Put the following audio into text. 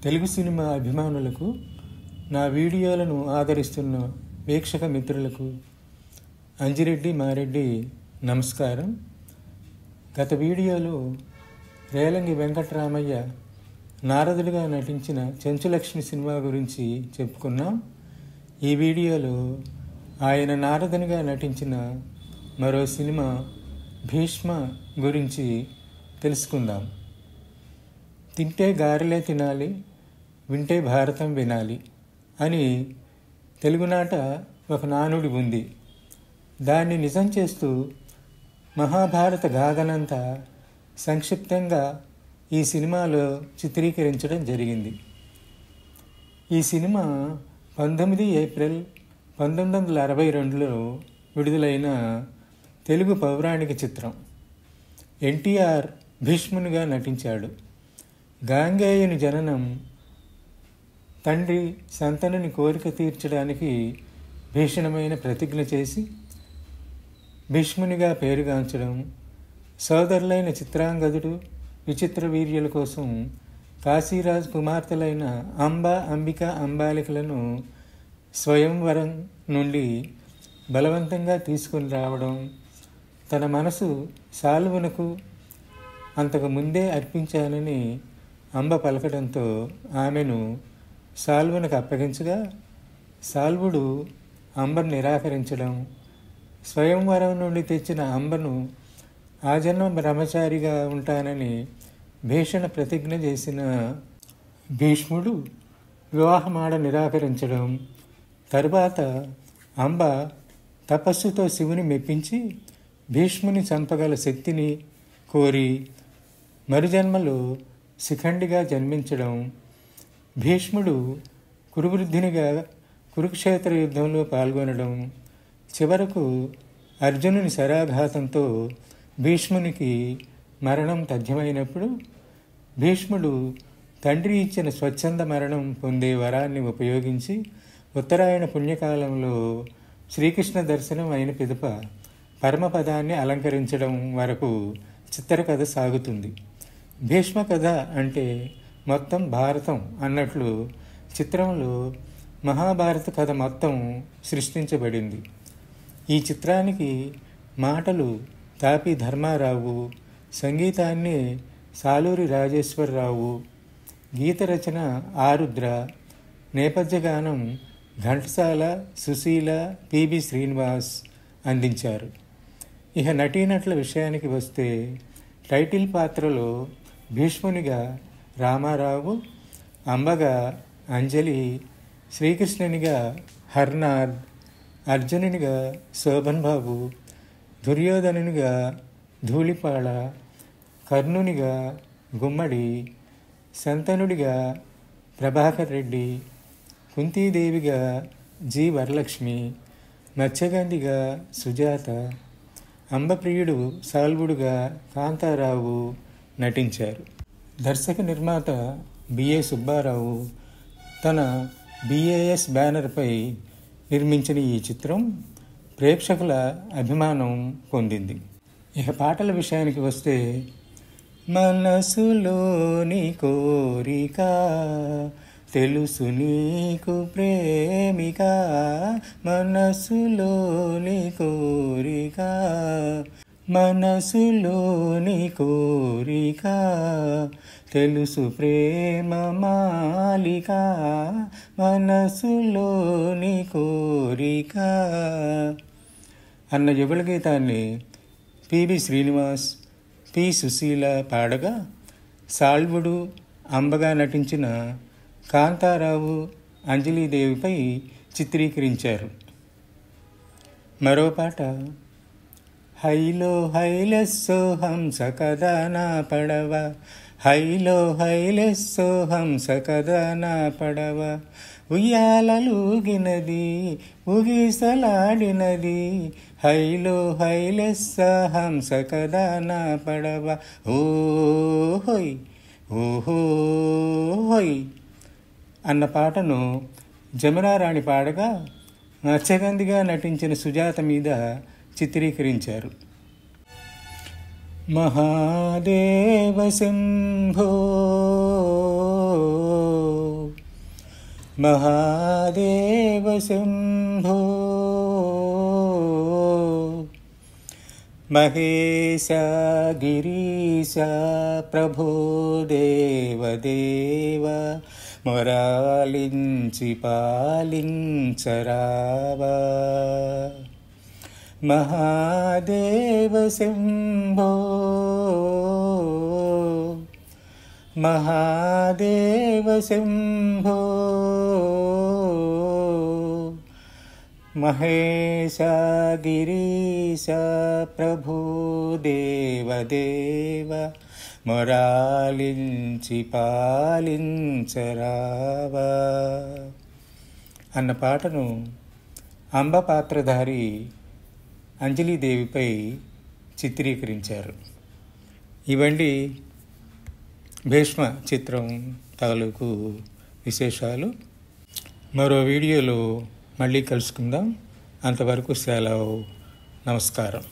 Telugu cinema అభిమానులకు, నా వీడియోలను ఆదరిస్తున్న వీక్షక మిత్రులకు అంజిరెడ్డి మారెడ్డి నమస్కారం. గత వీడియోలో రేలంగి వెంకటరామయ్య నారదుడిగా నటించిన చెంచులక్ష్మి సినిమా గురించి చెప్పుకున్నాం. ఈ వీడియోలో ఆయన నారదునిగా నటించిన మరో సినిమా భీష్మ గురించి తెలుసుకుందాం. తింటే గారెలే తినాలి, వింటే భారతం వినాలి అని తెలుగునాట ఒక నానుడి ఉంది. దాన్ని నిజం చేస్తూ మహాభారత గాథనంతా సంక్షిప్తంగా ఈ సినిమాలో చిత్రీకరించడం జరిగింది. ఈ సినిమా 19 ఏప్రిల్ 1962లో విడుదలైన తెలుగు పౌరాణిక చిత్రం. ఎన్టీఆర్ భీష్మునిగా నటించాడు. గాంగేయుని జననం, తండ్రి శంతనుని కోరిక తీర్చడానికి భీషణమైన ప్రతిజ్ఞ చేసి భీష్మునిగా పేరుగాంచడం, సోదరులైన చిత్రాంగదుడు, విచిత్ర వీర్యుల కోసం కాశీరాజు కుమార్తెలైన అంబ, అంబిక, అంబాలికలను స్వయంవరం నుండి బలవంతంగా తీసుకుని రావడం, తన మనసు సాల్వునకు అంతకు ముందే అర్పించానని అంబ పలకడంతో ఆమెను సాల్వునకు అప్పగించగా సాల్వుడు అంబను నిరాకరించడం, స్వయంవరం నుండి తెచ్చిన అంబను ఆజన్మ బ్రహ్మచారిగా ఉంటానని భీషణ ప్రతిజ్ఞ చేసిన భీష్ముడు వివాహమాడ నిరాకరించడం, తరువాత అంబ తపస్సుతో శివుని మెప్పించి భీష్ముని చంపగల శక్తిని కోరి మరుజన్మలో శిఖండిగా జన్మించడం, భీష్ముడు కురువృద్ధునిగా కురుక్షేత్ర యుద్ధంలో పాల్గొనడం, చివరకు అర్జునుని శరాఘాతంతో భీష్మునికి మరణం తథ్యమైనప్పుడు భీష్ముడు తండ్రి ఇచ్చిన స్వచ్ఛంద మరణం పొందే వరాన్ని ఉపయోగించి ఉత్తరాయణ పుణ్యకాలంలో శ్రీకృష్ణ దర్శనం అయిన పిదప పరమపదాన్ని అలంకరించడం వరకు చిత్రకథ సాగుతుంది. భీష్మ కథ అంటే మొత్తం భారతం అన్నట్లు చిత్రంలో మహాభారత కథ మొత్తం సృష్టించబడింది. ఈ చిత్రానికి మాటలు తాపి ధర్మారావు, సంగీతాన్ని సాలూరి రాజేశ్వరరావు, గీత రచన ఆరుద్ర, నేపథ్య గానం ఘంటసాల, సుశీల, పిబి శ్రీనివాస్ అందించారు. ఇక నటీనటుల విషయానికి వస్తే టైటిల్ పాత్రలో భీష్మునిగా రామారావు, అంబగా అంజలి, శ్రీకృష్ణునిగా హర్నాథ్, అర్జునునిగా శోభన్ బాబు, దుర్యోధనునిగా ధూళిపాళ, కర్ణునిగా గుమ్మడి, శంతనుడిగా ప్రభాకర్ రెడ్డి, కుంతీదేవిగా జి వరలక్ష్మి, మత్స్యగంధిగా సుజాత, అంబప్రియుడు సాల్వుడుగా కాంతారావు నటించారు. దర్శక నిర్మాత బిఏ సుబ్బారావు తన బిఏఎస్ బ్యానర్పై నిర్మించిన ఈ చిత్రం ప్రేక్షకుల అభిమానం పొందింది. ఇక పాటల విషయానికి వస్తే మనసులోని కోరిక తెలుసు నీకు ప్రేమిక, మనసులోని కోరిక, మనసులోని కోరిక తెలుసు ప్రేమ మాలిక, మనసులోని కోరిక అన్న యుగళ గీతాన్ని పిబి శ్రీనివాస్, పి సుశీల పాడగా సాల్వుడు, అంబగా నటించిన కాంతారావు, అంజలీదేవిపై చిత్రీకరించారు. మరో పాట హైలో హైలెస్సో హంస కదా నా పడవ, హైలో హైలెస్సో హంస కదా నా పడవ, ఉయ్యాలూగినది ఊగిసలాడినది, హైలో హైలెస్స హంస కదా నా పడవ, ఓహోయ్ ఓహోయ్ అన్న పాటను జమునారాణి పాడగా మత్స్యగంధిగా నటించిన సుజాత మీద చిత్రీకరించారు. మహాదేవ శంభో మహాదేవ శంభో మహేశ గిరీశ ప్రభో దేవదేవ మొరాలించి పాలించరావా మహాదేవ శంభో మహాదేవ శంభో మహేశ గిరీశ ప్రభో దేవదేవ మొరాలించి పాలించరావా అన్న పాటను అంబ పాత్రధారి అంజలీదేవిపై చిత్రీకరించారు. ఇవండి భీష్మ చిత్రం తాలూకు విశేషాలు. మరో వీడియోలో మళ్ళీ కలుసుకుందాం. అంతవరకు సెలవు. నమస్కారం.